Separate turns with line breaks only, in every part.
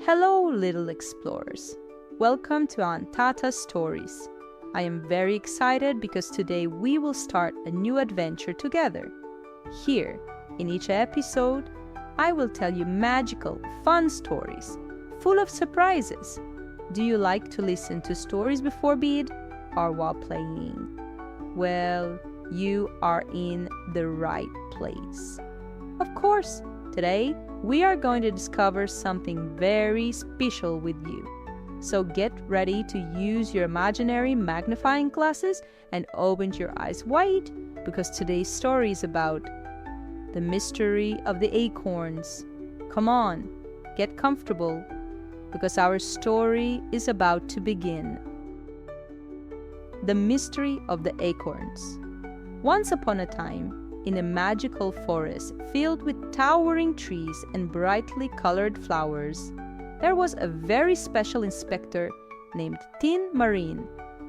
Hello, little explorers. Welcome to Aunt Tata's Stories. I am very excited because today we will start a new adventure together. Here, in each episode, I will tell you magical, fun stories, full of surprises. Do you like to listen to stories before bed or while playing? Well, you are in the right place. Of course, today we are going to discover something very special with you. So get ready to use your imaginary magnifying glasses and open your eyes wide because today's story is about the mystery of the acorns. Come on, get comfortable because our story is about to begin. The mystery of the acorns. Once upon a time, in a magical forest filled with towering trees and brightly colored flowers, there was a very special inspector named Tin Marín.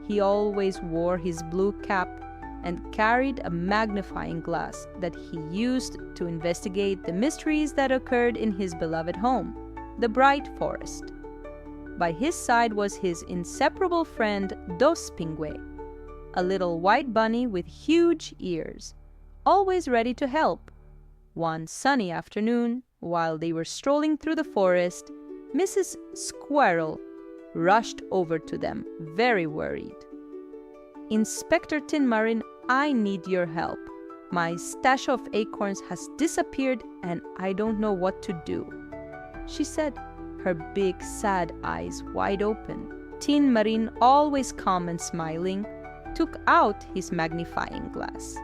He always wore his blue cap and carried a magnifying glass that he used to investigate the mysteries that occurred in his beloved home, the bright forest. By his side was his inseparable friend Dos Pingue, a little white bunny with huge ears, always ready to help. One sunny afternoon, while they were strolling through the forest, Mrs. Squirrel rushed over to them, very worried. "Inspector Tin Marín, I need your help. My stash of acorns has disappeared and I don't know what to do," she said, her big sad eyes wide open. Tin Marín, always calm and smiling, took out his magnifying glass.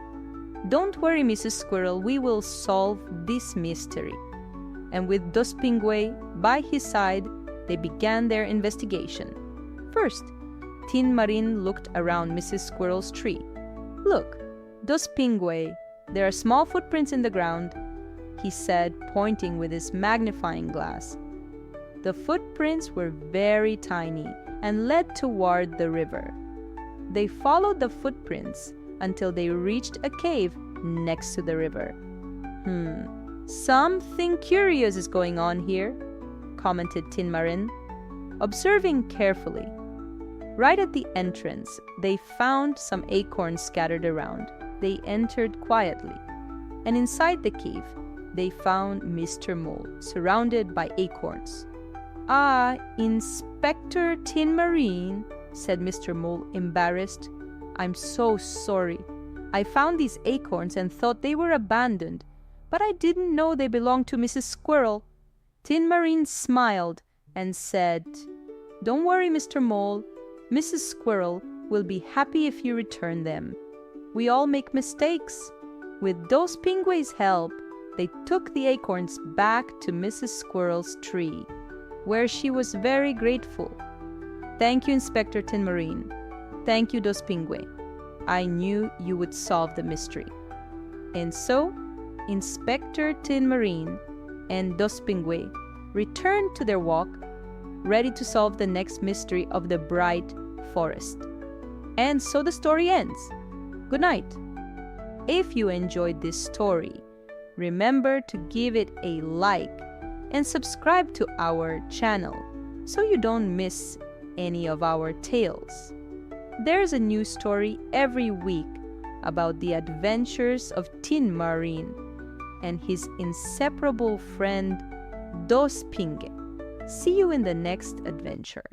"Don't worry, Mrs. Squirrel, we will solve this mystery." And with Dos Pingue by his side, they began their investigation. First, Tin Marín looked around Mrs. Squirrel's tree. "Look, Dos Pingue, there are small footprints in the ground," he said, pointing with his magnifying glass. The footprints were very tiny and led toward the river. They followed the footprints until they reached a cave next to the river. Something curious is going on here," commented Tin Marín, observing carefully. Right at the entrance, they found some acorns scattered around. They entered quietly, and inside the cave, they found Mr. Mole surrounded by acorns. "Ah, Inspector Tin Marín," said Mr. Mole, embarrassed. "I'm so sorry. I found these acorns and thought they were abandoned, but I didn't know they belonged to Mrs. Squirrel." Tin Marín smiled and said, "Don't worry, Mr. Mole. Mrs. Squirrel will be happy if you return them. We all make mistakes." With Dos Pingue's help, they took the acorns back to Mrs. Squirrel's tree, where she was very grateful. "Thank you, Inspector Tin Marín. Thank you, Dos Pingue. I knew you would solve the mystery." And so, Inspector Tin Marín and Dos Pingue returned to their walk, ready to solve the next mystery of the bright forest. And so the story ends. Good night. If you enjoyed this story, remember to give it a like and subscribe to our channel so you don't miss any of our tales. There's a new story every week about the adventures of Tin Marín and his inseparable friend Dos Pingue. See you in the next adventure.